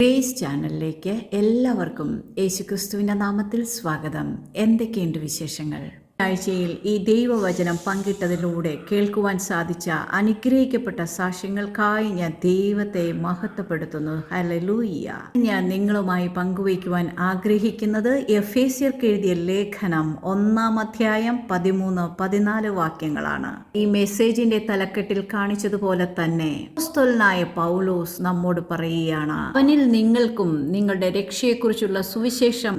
Grace ചാനലിലേക്ക് എല്ലാവർക്കും യേശുക്രിസ്തുവിൻ്റെ നാമത്തിൽ സ്വാഗതം. എന്തൊക്കെയുണ്ട് വിശേഷങ്ങൾ? ആഴ്ചയിൽ ഈ ദൈവവചനം പങ്കിട്ടതിലൂടെ കേൾക്കുവാൻ സാധിച്ച അനുഗ്രഹിക്കപ്പെട്ട സാക്ഷ്യങ്ങൾക്കായി ഞാൻ ദൈവത്തെ മഹത്വപ്പെടുത്തുന്നു. ഹല്ലേലൂയ. ഞാൻ നിങ്ങളുമായി പങ്കുവയ്ക്കുവാൻ ആഗ്രഹിക്കുന്നത് എഫേസ്യർക്ക് എഴുതിയ ലേഖനം 1-ാം അധ്യായം 13-14 വാക്യങ്ങളാണ്. ഈ മെസ്സേജിന്റെ തലക്കെട്ടിൽ കാണിച്ചതുപോലെ തന്നെ അപ്പോസ്തലനായ പൗലോസ് നമ്മോട് പറയുകയാണ്, അവനിൽ നിങ്ങൾക്കും നിങ്ങളുടെ രക്ഷയെക്കുറിച്ചുള്ള സുവിശേഷം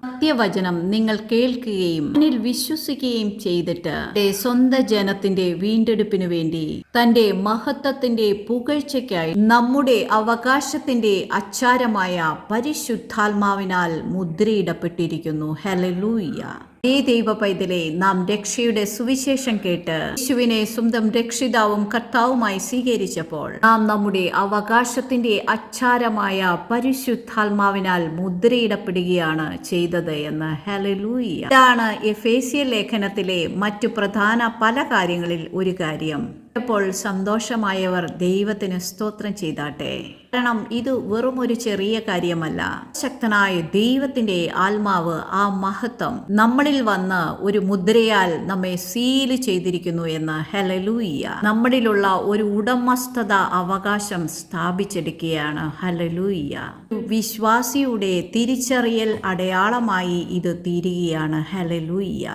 സത്യവചനം നിങ്ങൾ കേൾക്കുകയും അവനിൽ വിശ്വസിക്കുകയും ചെയ്തിട്ട് സ്വന്തം ജനത്തിന്റെ വീണ്ടെടുപ്പിനു വേണ്ടി തന്റെ മഹത്വത്തിന്റെ പുകഴ്ചയ്ക്കായി നമ്മുടെ അവകാശത്തിന്റെ അച്ചാരമായ പരിശുദ്ധാത്മാവിനാൽ മുദ്രയിടപ്പെട്ടിരിക്കുന്നു. ഹല്ലേലൂയ. ഈ ദൈവ പൈതലെ, നാം രക്ഷയുടെ സുവിശേഷം കേട്ട് യേശുവിനെ സ്വന്തം രക്ഷിതാവും കർത്താവുമായി സ്വീകരിച്ചപ്പോൾ നാം നമ്മുടെ അവകാശത്തിന്റെ അച്ചാരമായ പരിശുദ്ധാത്മാവിനാൽ മുദ്രയിടപ്പെടുകയാണ് ചെയ്തത് എന്ന്. ഹല്ലേലൂയ. ഇതാണ് എഫേസ്യ ലേഖനത്തിലെ മറ്റു പ്രധാന പല കാര്യങ്ങളിൽ ഒരു കാര്യം. ഇപ്പോൾ സന്തോഷമായവർ ദൈവത്തിന് സ്തോത്രം ചെയ്താട്ടെ. കാരണം ഇത് വെറും ഒരു ചെറിയ കാര്യമല്ല. ശക്തനായ ദൈവത്തിന്റെ ആത്മാവ്, ആ മഹത്വം നമ്മളിൽ വന്ന് ഒരു മുദ്രയാൽ നമ്മെ സീൽ ചെയ്തിരിക്കുന്നു എന്ന്. ഹല്ലേലൂയ. നമ്മളിലുള്ള ഒരു ഉടമസ്ഥത അവകാശം സ്ഥാപിച്ചെടുക്കുകയാണ്. ഹല്ലേലൂയ. വിശ്വാസിയുടെ തിരിച്ചറിയൽ അടയാളമായി ഇത് തീരുകയാണ്. ഹല്ലേലൂയ.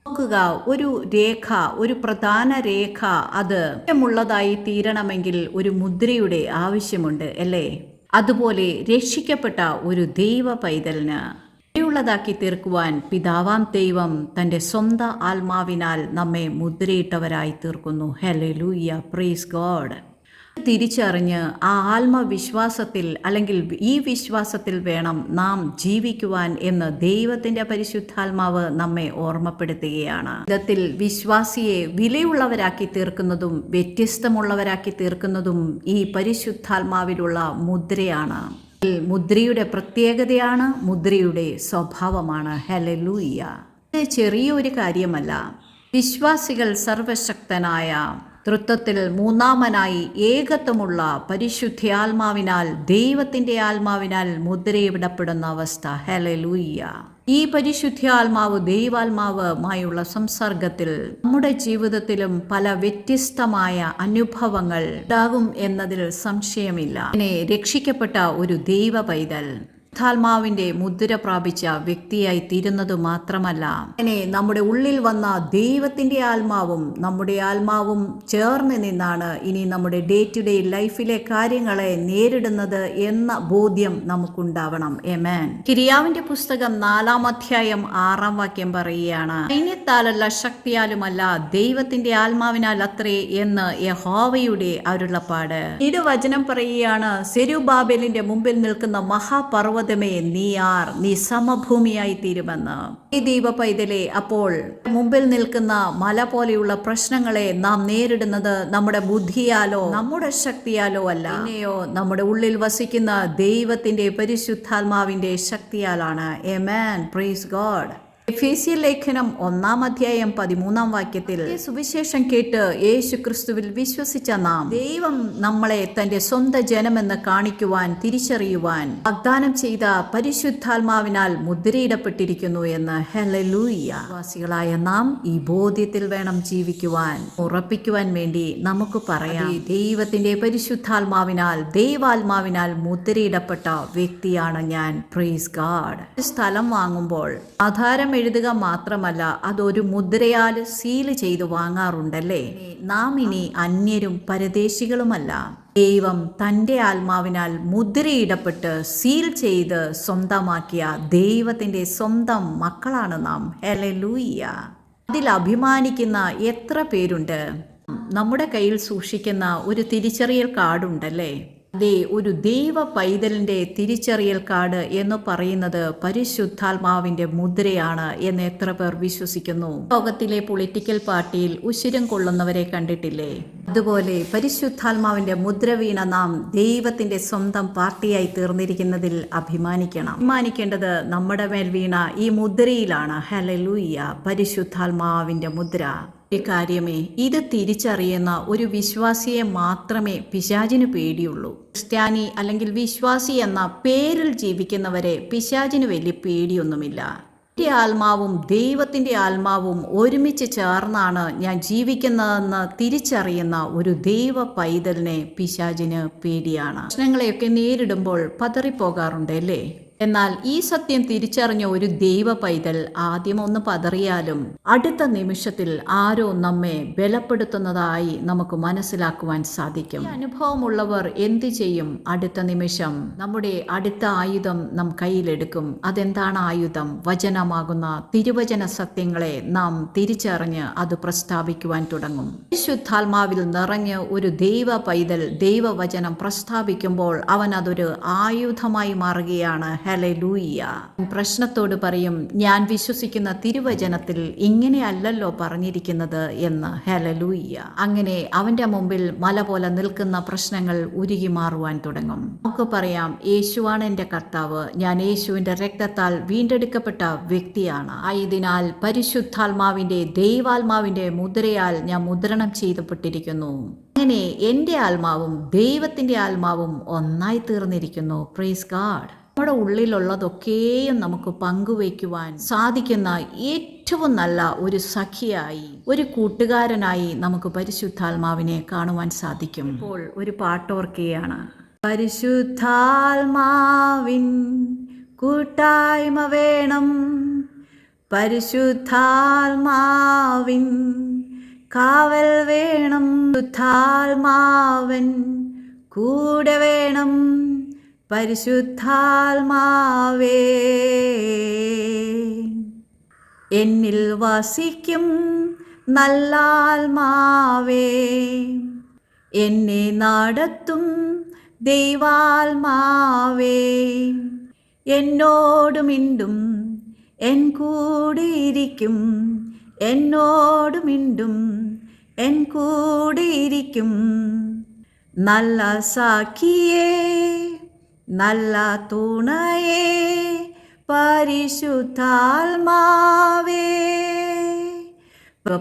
നോക്കുക, ഒരു രേഖ, ഒരു പ്രധാന രേഖ അത് ഉള്ളതായി തീരണമെങ്കിൽ ഒരു മുദ്രയുടെ ആവശ്യമുണ്ട്, അല്ലേ? അതുപോലെ രക്ഷിക്കപ്പെട്ട ഒരു ദൈവ പൈതലിന് ഉള്ളതാക്കി തീർക്കുവാൻ പിതാവാം ദൈവം തൻ്റെ സ്വന്തം ആത്മാവിനാൽ നമ്മെ മുദ്രയിട്ടവരായി തീർക്കുന്നു. ഹല്ലേലൂയ. Praise God. തിരിച്ചറിഞ്ഞ് ആ ആത്മവിശ്വാസത്തിൽ അല്ലെങ്കിൽ ഈ വിശ്വാസത്തിൽ വേണം നാം ജീവിക്കുവാൻ എന്ന് ദൈവത്തിൻ്റെ പരിശുദ്ധാത്മാവ് നമ്മെ ഓർമ്മപ്പെടുത്തുകയാണ്. വിധത്തിൽ വിശ്വാസിയെ വിലയുള്ളവരാക്കി തീർക്കുന്നതും വ്യത്യസ്തമുള്ളവരാക്കി തീർക്കുന്നതും ഈ പരിശുദ്ധാത്മാവിലുള്ള മുദ്രയാണ്. മുദ്രയുടെ പ്രത്യേകതയാണ്, മുദ്രയുടെ സ്വഭാവമാണ്. ഹല്ലേലൂയ. ഇത് ചെറിയൊരു കാര്യമല്ല. വിശ്വാസികൾ സർവശക്തനായ തൃത്വത്തിൽ മൂന്നാമനായി ഏകത്വമുള്ള പരിശുദ്ധാത്മാവിനാൽ, ദൈവത്തിൻ്റെ ആത്മാവിനാൽ മുദ്രയിടപ്പെടുന്ന അവസ്ഥ. ഹല്ലേലൂയ. ഈ പരിശുദ്ധാത്മാവ് ദൈവാത്മാവുമായുള്ള സംസർഗത്തിൽ നമ്മുടെ ജീവിതത്തിലും പല വ്യത്യസ്തമായ അനുഭവങ്ങൾ ഉണ്ടാകും എന്നതിൽ സംശയമില്ല. അങ്ങനെ രക്ഷിക്കപ്പെട്ട ഒരു ദൈവ പൈതൽ ആത്മാവിന്റെ മുദ്ര പ്രാപിച്ച വ്യക്തിയായി തീരുന്നത് മാത്രമല്ല, അങ്ങനെ നമ്മുടെ ഉള്ളിൽ വന്ന ദൈവത്തിന്റെ ആത്മാവും നമ്മുടെ ആത്മാവും ചേർന്ന് നിന്നാണ് ഇനി നമ്മുടെ ഡേ ടു ഡേ ലൈഫിലെ കാര്യങ്ങളെ നേരിടുന്നത് എന്ന ബോധ്യം നമുക്കുണ്ടാവണം. ആമേൻ. കിരിയാവിന്റെ പുസ്തകം 4-ാം അധ്യായം 6-ാം വാക്യം പറയുകയാണ്, സൈന്യത്താലല്ല ശക്തിയാലുമല്ല ദൈവത്തിന്റെ ആത്മാവിനാൽ അത്രേ എന്ന് യഹോവയുടെ അരുളപ്പാട്. ഇത് വചനം പറയുകയാണ്, സെരുബാബേലിന്റെ മുമ്പിൽ നിൽക്കുന്ന മഹാപർവ്വത നീ സമഭൂമിയായി തീരുമെന്ന്. ഈ ദൈവ പൈതലെ, അപ്പോൾ മുമ്പിൽ നിൽക്കുന്ന മല പോലെയുള്ള പ്രശ്നങ്ങളെ നാം നേരിടുന്നത് നമ്മുടെ ബുദ്ധിയാലോ നമ്മുടെ ശക്തിയാലോ അല്ല, പിന്നെയോ നമ്മുടെ ഉള്ളിൽ വസിക്കുന്ന ദൈവത്തിന്റെ പരിശുദ്ധാത്മാവിന്റെ ശക്തിയാലാണ്. ആമേൻ. Praise God. എഫേസ്യ ലേഖനം 1-ാം അധ്യായം 13-ാം വാക്യത്തിൽ, സുവിശേഷം കേട്ട് യേശു ക്രിസ്തുവിൽ വിശ്വസിച്ച നാം ദൈവം നമ്മളെ തന്റെ സ്വന്തം ജനമെന്ന് കാണിക്കുവാൻ, തിരിച്ചറിയുവാൻ വാഗ്ദാനം ചെയ്ത പരിശുദ്ധാത്മാവിനാൽ മുദ്രയിടപ്പെട്ടിരിക്കുന്നു എന്ന്. ഹല്ലേലൂയ. വിശ്വാസികളായ നാം ഈ ബോധ്യത്തിൽ വേണം ജീവിക്കുവാൻ. ഉറപ്പിക്കുവാൻ വേണ്ടി നമുക്ക് പറയാം, ദൈവത്തിന്റെ പരിശുദ്ധാത്മാവിനാൽ, ദൈവാത്മാവിനാൽ മുദ്രയിടപ്പെട്ട വ്യക്തിയാണ് ഞാൻ. Praise God. സ്ഥലം വാങ്ങുമ്പോൾ ആധാരം എഴുതുക മാത്രമല്ല, അതൊരു മുദ്രയാൽ സീൽ ചെയ്ത് വാങ്ങാറുണ്ടല്ലേ? നാം ഇനി അന്യരും പരദേശികളുമല്ല. ദൈവം തൻ്റെ ആത്മാവിനാൽ മുദ്രയിടപ്പെട്ട് സീൽ ചെയ്ത് സ്വന്തമാക്കിയ ദൈവത്തിൻ്റെ സ്വന്തം മക്കളാണ് നാം. ഹല്ലേലൂയ. അതിൽ അഭിമാനിക്കുന്ന എത്ര പേരുണ്ട്? നമ്മുടെ കയ്യിൽ സൂക്ഷിക്കുന്ന ഒരു തിരിച്ചറിയൽ കാർഡുണ്ടല്ലേ? അതെ, ഒരു ദൈവ പൈതലിന്റെ തിരിച്ചറിയൽ കാർഡ് എന്ന് പറയുന്നത് പരിശുദ്ധാത്മാവിന്റെ മുദ്രയാണ് എന്ന് എത്ര പേർ വിശ്വസിക്കുന്നു? ലോകത്തിലെ പൊളിറ്റിക്കൽ പാർട്ടിയിൽ ഉശിരം കൊള്ളുന്നവരെ കണ്ടിട്ടില്ലേ? അതുപോലെ പരിശുദ്ധാത്മാവിന്റെ മുദ്ര വീണ നാം ദൈവത്തിന്റെ സ്വന്തം പാർട്ടിയായി തീർന്നിരിക്കുന്നതിൽ അഭിമാനിക്കണം. അഭിമാനിക്കേണ്ടത് നമ്മുടെ മേൽ വീണ ഈ മുദ്രയിലാണ്. ഹല്ലേലൂയ. പരിശുദ്ധാത്മാവിന്റെ മുദ്ര. ഒരു കാര്യമേ, ഇത് തിരിച്ചറിയുന്ന ഒരു വിശ്വാസിയെ മാത്രമേ പിശാചിന് പേടിയുള്ളൂ. ക്രിസ്ത്യാനി അല്ലെങ്കിൽ വിശ്വാസി എന്ന പേരിൽ ജീവിക്കുന്നവരെ പിശാചിന് വലിയ പേടിയൊന്നുമില്ല. എൻ്റെ ആത്മാവും ദൈവത്തിൻ്റെ ആത്മാവും ഒരുമിച്ച് ചേർന്നാണ് ഞാൻ ജീവിക്കുന്നതെന്ന് തിരിച്ചറിയുന്ന ഒരു ദൈവ പൈതലിനെ പിശാചിന് പേടിയാണ്. പ്രശ്നങ്ങളെയൊക്കെ നേരിടുമ്പോൾ പതറിപ്പോകാറുണ്ട് അല്ലേ? എന്നാൽ ഈ സത്യം തിരിച്ചറിഞ്ഞ ഒരു ദൈവ പൈതൽ ആദ്യം ഒന്ന് പതറിയാലും അടുത്ത നിമിഷത്തിൽ ആരോ നമ്മെ ബലപ്പെടുത്തുന്നതായി നമുക്ക് മനസ്സിലാക്കുവാൻ സാധിക്കും. ഈ അനുഭവമുള്ളവർ എന്തു ചെയ്യും? അടുത്ത നിമിഷം നമ്മുടെ അടുത്ത ആയുധം നാം കയ്യിലെടുക്കും. അതെന്താണ് ആയുധം? വചനമാകുന്ന തിരുവചന സത്യങ്ങളെ നാം തിരിച്ചറിഞ്ഞ് അത് പ്രസ്താവിക്കുവാൻ തുടങ്ങും. പരിശുദ്ധാത്മാവിൽ നിറഞ്ഞ് ഒരു ദൈവ പൈതൽ ദൈവവചനം പ്രസ്താവിക്കുമ്പോൾ അവൻ അതൊരു ആയുധമായി മാറുകയാണ്. ഹല്ലേലൂയ. പ്രശ്നത്തോട് പറയും, ഞാൻ വിശ്വസിക്കുന്ന തിരുവചനത്തിൽ ഇങ്ങനെയല്ലല്ലോ പറഞ്ഞിരിക്കുന്നത് എന്ന്. ഹല്ലേലൂയ. അങ്ങനെ അവന്റെ മുമ്പിൽ മല പോലെ നിൽക്കുന്ന പ്രശ്നങ്ങൾ ഉരുകി മാറുവാൻ തുടങ്ങും. നമുക്ക് പറയാം, യേശുവാണ് എൻ്റെ കർത്താവ്, ഞാൻ യേശുവിൻ്റെ രക്തത്താൽ വീണ്ടെടുക്കപ്പെട്ട വ്യക്തിയാണ്. ആയതിനാൽ പരിശുദ്ധാത്മാവിൻ്റെ ദൈവാത്മാവിൻ്റെ മുദ്രയാൽ ഞാൻ മുദ്രണം ചെയ്യപ്പെട്ടിരിക്കുന്നു. അങ്ങനെ എൻ്റെ ആത്മാവും ദൈവത്തിൻ്റെ ആത്മാവും ഒന്നായി തീർന്നിരിക്കുന്നു. Praise God. നമ്മുടെ ഉള്ളിലുള്ളതൊക്കെയും നമുക്ക് പങ്കുവയ്ക്കുവാൻ സാധിക്കുന്ന ഏറ്റവും നല്ല ഒരു സഖിയായി, ഒരു കൂട്ടുകാരനായി നമുക്ക് പരിശുദ്ധാത്മാവിനെ കാണുവാൻ സാധിക്കും. ഇപ്പോൾ ഒരു പാട്ടോർക്കുകയാണ്. പരിശുദ്ധാത്മാവിൻ കൂട്ടായ്മ വേണം, പരിശുദ്ധാത്മാവിൻ കാവൽ വേണം, പരിശുദ്ധാത്മാവൻ കൂടെ വേണം, പരിശുദ്ധാത്മാവേ എന്നിൽ വസിക്കും നല്ലാത്മാവേ, എന്നെ നടത്തും ദൈവാത്മാവേ, എന്നോട് മിണ്ടും എൻ കൂടിയിരിക്കും, എന്നോട് മിണ്ടും എൻ കൂടിയിരിക്കും, നല്ല സാഖിയേ നല്ല തുണയേ പരിശുദ്ധാത്മാവേ.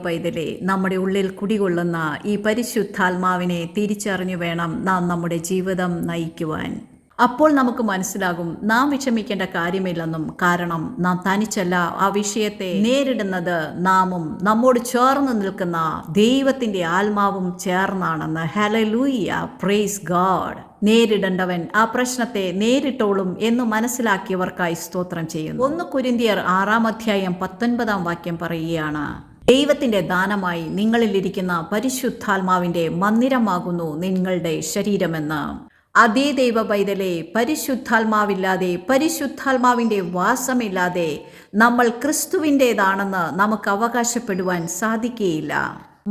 പൈതലേ, നമ്മുടെ ഉള്ളിൽ കുടികൊള്ളുന്ന ഈ പരിശുദ്ധാത്മാവിനെ തിരിച്ചറിഞ്ഞു വേണം നാം നമ്മുടെ ജീവിതം നയിക്കുവാൻ. അപ്പോൾ നമുക്ക് മനസ്സിലാകും നാം വിഷമിക്കേണ്ട കാര്യമില്ലെന്നും. കാരണം നാം തനിച്ചല്ല ആ വിഷയത്തെ നേരിടുന്നത്, നാമും നമ്മോട് ചേർന്ന് നിൽക്കുന്ന ദൈവത്തിൻ്റെ ആത്മാവും ചേർന്നാണെന്ന്. ഹല്ലേലൂയ. Praise God. നേരിടേണ്ടവൻ ആ പ്രശ്നത്തെ നേരിട്ടോളും എന്ന് മനസ്സിലാക്കിയവർക്കായി സ്തോത്രം ചെയ്യുന്നു. 1 കൊരിന്ത്യർ 6:19 പറയുകയാണ്, ദൈവത്തിൻ്റെ ദാനമായി നിങ്ങളിലിരിക്കുന്ന പരിശുദ്ധാത്മാവിൻ്റെ മന്ദിരമാകുന്നു നിങ്ങളുടെ ശരീരമെന്ന്. അതേ ദൈവ പൈതലേ, പരിശുദ്ധാത്മാവില്ലാതെ, പരിശുദ്ധാത്മാവിൻ്റെ വാസമില്ലാതെ നമ്മൾ ക്രിസ്തുവിൻ്റേതാണെന്ന് നമുക്ക് അവകാശപ്പെടുവാൻ സാധിക്കുകയില്ല.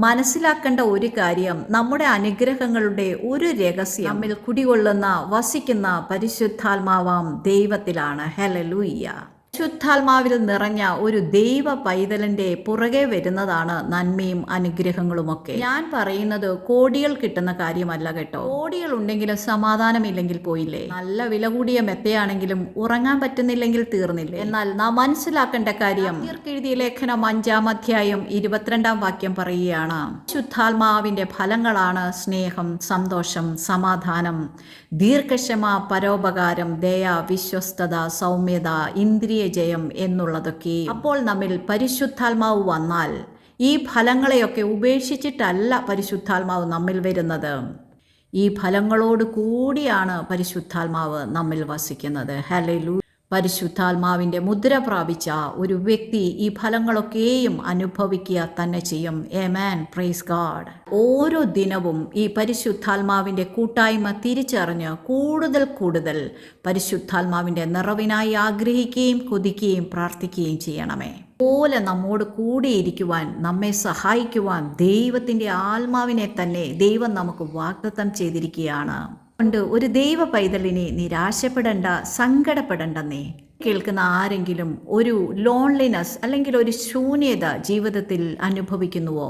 മനസ്സിലാക്കേണ്ട ഒരു കാര്യം, നമ്മുടെ അനുഗ്രഹങ്ങളുടെ ഒരു രഹസ്യം നമ്മിൽ കുടികൊള്ളുന്ന വസിക്കുന്ന പരിശുദ്ധാത്മാവാം ദൈവത്തിലാണ്. ഹല്ലേലൂയ. പരിശുദ്ധാത്മാവിൽ നിറഞ്ഞ ഒരു ദൈവ പൈതലിന്റെ പുറകെ വരുന്നതാണ് നന്മയും അനുഗ്രഹങ്ങളുമൊക്കെ. ഞാൻ പറയുന്നത് കോടികൾ കിട്ടുന്ന കാര്യമല്ല കേട്ടോ. കോടികൾ ഉണ്ടെങ്കിലും സമാധാനമില്ലെങ്കിൽ പോയില്ലേ. നല്ല വില കൂടിയ മെത്തയാണെങ്കിലും ഉറങ്ങാൻ പറ്റുന്നില്ലെങ്കിൽ തീർന്നില്ലേ. എന്നാൽ നാം മനസ്സിലാക്കേണ്ട കാര്യം, എഴുതിയ ലേഖനം 5:22 പറയുകയാണ്, പരിശുദ്ധാത്മാവിന്റെ ഫലങ്ങളാണ് സ്നേഹം, സന്തോഷം, സമാധാനം, ദീർഘക്ഷമ, പരോപകാരം, ദയ, വിശ്വസ്തത, സൗമ്യത, ഇന്ദ്രിയ ജയം എന്നുള്ളതൊക്കെ. അപ്പോൾ നമ്മിൽ പരിശുദ്ധാത്മാവ് വന്നാൽ ഈ ഫലങ്ങളെയൊക്കെ ഉപേക്ഷിച്ചിട്ടല്ല പരിശുദ്ധാത്മാവ് നമ്മിൽ വരുന്നത്. ഈ ഫലങ്ങളോട് കൂടിയാണ് പരിശുദ്ധാത്മാവ് നമ്മിൽ വസിക്കുന്നത്. ഹല്ലേലൂയ. പരിശുദ്ധാത്മാവിൻ്റെ മുദ്ര പ്രാപിച്ച ഒരു വ്യക്തി ഈ ഫലങ്ങളൊക്കെയും അനുഭവിക്കുക തന്നെ ചെയ്യും. ആമേൻ. Praise God. ഓരോ ദിനവും ഈ പരിശുദ്ധാത്മാവിൻ്റെ കൂട്ടായ്മ തിരിച്ചറിഞ്ഞ് കൂടുതൽ പരിശുദ്ധാത്മാവിൻ്റെ നിറവിനായി ആഗ്രഹിക്കുകയും കൊതിക്കുകയും പ്രാർത്ഥിക്കുകയും ചെയ്യണമേ. പോലെ നമ്മോട് കൂടിയിരിക്കുവാൻ, നമ്മെ സഹായിക്കുവാൻ ദൈവത്തിൻ്റെ ആത്മാവിനെ തന്നെ ദൈവം നമുക്ക് വാഗ്ദത്തം ചെയ്തിരിക്കുകയാണ്. കൊണ്ട് ഒരു ദൈവ പൈതലിനെ നിരാശപ്പെടേണ്ട, സങ്കടപ്പെടേണ്ടെന്നേ. കേൾക്കുന്ന ആരെങ്കിലും ഒരു ലോൺലിനെസ് അല്ലെങ്കിൽ ഒരു ശൂന്യത ജീവിതത്തിൽ അനുഭവിക്കുന്നുവോ?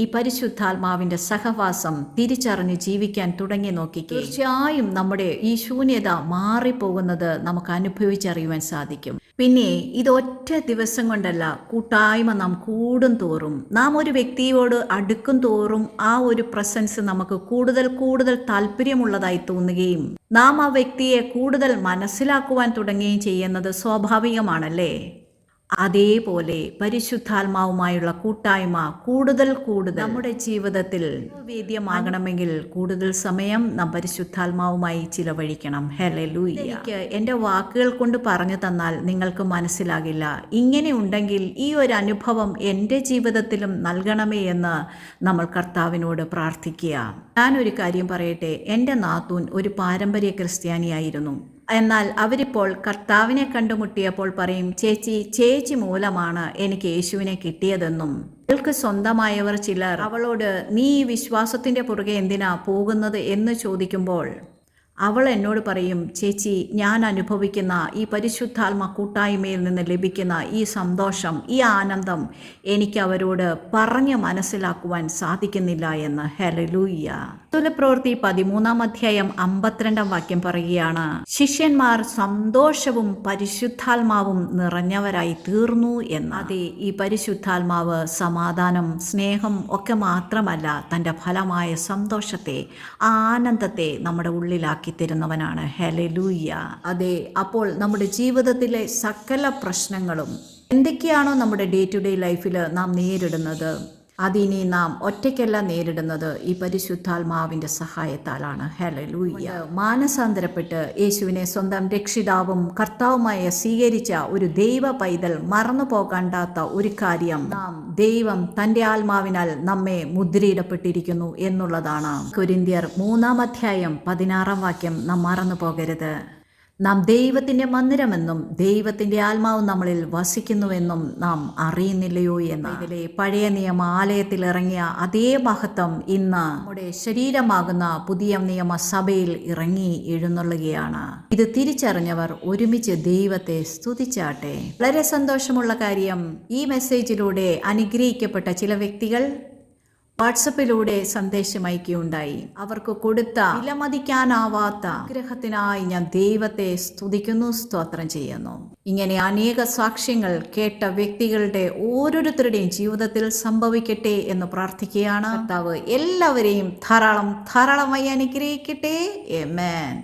ഈ പരിശുദ്ധാത്മാവിന്റെ സഹവാസം തിരിച്ചറിഞ്ഞ് ജീവിക്കാൻ തുടങ്ങി നോക്കിക്കേ, തീർച്ചയായും നമ്മുടെ ഈ ശൂന്യത മാറിപ്പോകുന്നത് നമുക്ക് അനുഭവിച്ചറിയുവാൻ സാധിക്കും. പിന്നെ ഇതൊറ്റ ദിവസം കൊണ്ടല്ല, കൂട്ടായ്മ നാം കൂടും തോറും, നാം ഒരു വ്യക്തിയോട് അടുക്കും തോറും ആ ഒരു പ്രസൻസ് നമുക്ക് കൂടുതൽ കൂടുതൽ താല്പര്യമുള്ളതായി തോന്നുകയും നാം ആ വ്യക്തിയെ കൂടുതൽ മനസ്സിലാക്കുവാൻ തുടങ്ങുകയും ചെയ്യുന്നത് സ്വാഭാവികമാണല്ലേ. അതേപോലെ പരിശുദ്ധാത്മാവുമായുള്ള കൂട്ടായ്മ കൂടുതൽ കൂടുതൽ നമ്മുടെ ജീവിതത്തിൽ വേദ്യമാകണമെങ്കിൽ കൂടുതൽ സമയം നാം പരിശുദ്ധാത്മാവുമായി ചിലവഴിക്കണം. ഹല്ലേലൂയ. എനിക്ക് എൻ്റെ വാക്കുകൾ കൊണ്ട് പറഞ്ഞു തന്നാൽ നിങ്ങൾക്ക് മനസ്സിലാകില്ല. ഇങ്ങനെ ഉണ്ടെങ്കിൽ ഈ ഒരു അനുഭവം എൻ്റെ ജീവിതത്തിലും നൽകണമേ എന്ന് നമ്മൾ കർത്താവിനോട് പ്രാർത്ഥിക്കുക. ഞാനൊരു കാര്യം പറയട്ടെ, എൻ്റെ നാത്തൂൻ ഒരു പാരമ്പര്യ ക്രിസ്ത്യാനിയായിരുന്നു. എന്നാൽ അവരിപ്പോൾ കർത്താവിനെ കണ്ടുമുട്ടിയപ്പോൾ പറയും, ചേച്ചി മൂലമാണ് എനിക്ക് യേശുവിനെ കിട്ടിയതെന്നും അവൾക്ക് സ്വന്തമായവർ ചിലർ അവളോട് നീ ഈ വിശ്വാസത്തിൻ്റെ പുറകെ എന്തിനാ പോകുന്നത് എന്ന് ചോദിക്കുമ്പോൾ അവൾ എന്നോട് പറയും, ചേച്ചി, ഞാൻ അനുഭവിക്കുന്ന ഈ പരിശുദ്ധാത്മ കൂട്ടായ്മയിൽ നിന്ന് ലഭിക്കുന്ന ഈ സന്തോഷം, ഈ ആനന്ദം എനിക്ക് അവരോട് പറഞ്ഞ് മനസ്സിലാക്കുവാൻ സാധിക്കുന്നില്ല എന്ന്. ഹല്ലേലൂയ. അപ്പോസ്തലപ്രവൃത്തി 13-ാം അധ്യായം 52-ാം വാക്യം പറയുകയാണ്, ശിഷ്യന്മാർ സന്തോഷവും പരിശുദ്ധാത്മാവും നിറഞ്ഞവരായി തീർന്നു എന്ന്. അതെ, ഈ പരിശുദ്ധാത്മാവ് സമാധാനം, സ്നേഹം ഒക്കെ മാത്രമല്ല, തൻ്റെ ഫലമായ സന്തോഷത്തെ, ആനന്ദത്തെ നമ്മുടെ ഉള്ളിലാക്കി തരുന്നവനാണ്. ഹല്ലേലൂയ. അതെ, അപ്പോൾ നമ്മുടെ ജീവിതത്തിലെ സകല പ്രശ്നങ്ങളും എന്തൊക്കെയാണോ നമ്മുടെ ഡേ ടു ഡേ ലൈഫിൽ നാം നേരിടുന്നത്, അതിനി നാം ഒറ്റയ്ക്കല്ല നേരിടുന്നത്, ഈ പരിശുദ്ധാത്മാവിൻ്റെ സഹായത്താലാണ്. ഹല്ലേലൂയ. മാനസാന്തരപ്പെട്ട് യേശുവിനെ സ്വന്തം രക്ഷിതാവും കർത്താവുമായി സ്വീകരിച്ച ഒരു ദൈവ പൈതൽ മറന്നു പോകണ്ടാത്ത ഒരു കാര്യം, ദൈവം തൻ്റെ ആത്മാവിനാൽ നമ്മെ മുദ്രയിടപ്പെട്ടിരിക്കുന്നു എന്നുള്ളതാണ്. കൊരിന്ത്യർ 3-ാം അധ്യായം 16-ാം വാക്യം നാം മറന്നു പോകരുത്. നാം ദൈവത്തിൻ്റെ മന്ദിരമെന്നും ദൈവത്തിൻ്റെ ആത്മാവ് നമ്മളിൽ വസിക്കുന്നുവെന്നും നാം അറിയുന്നില്ലയോ എന്ന്. ഇതിലെ പഴയ നിയമ ആലയത്തിൽ ഇറങ്ങിയ അതേ മഹത്വം ഇന്ന് നമ്മുടെ ശരീരമാകുന്ന പുതിയ നിയമ സഭയിൽ ഇറങ്ങി എഴുന്നള്ളുകയാണ്. ഇത് തിരിച്ചറിഞ്ഞവർ ഒരുമിച്ച് ദൈവത്തെ സ്തുതിച്ചാട്ടെ. വളരെ സന്തോഷമുള്ള കാര്യം, ഈ മെസ്സേജിലൂടെ അനുഗ്രഹിക്കപ്പെട്ട ചില വ്യക്തികൾ വാട്സപ്പിലൂടെ സന്ദേശം അയക്കുകയുണ്ടായി. അവർക്ക് കൊടുത്ത വിലമതിക്കാനാവാത്ത അനുഗ്രഹത്തിനായി ഞാൻ ദൈവത്തെ സ്തുതിക്കുന്നു, സ്തോത്രം ചെയ്യുന്നു. ഇങ്ങനെ അനേക സാക്ഷ്യങ്ങൾ കേട്ട വ്യക്തികളുടെ ഓരോരുത്തരുടെയും ജീവിതത്തിൽ സംഭവിക്കട്ടെ എന്ന് പ്രാർത്ഥിക്കുകയാണ്. കർത്താവ് എല്ലാവരെയും ധാരാളമായി അനുഗ്രഹിക്കട്ടെ. ആമേൻ.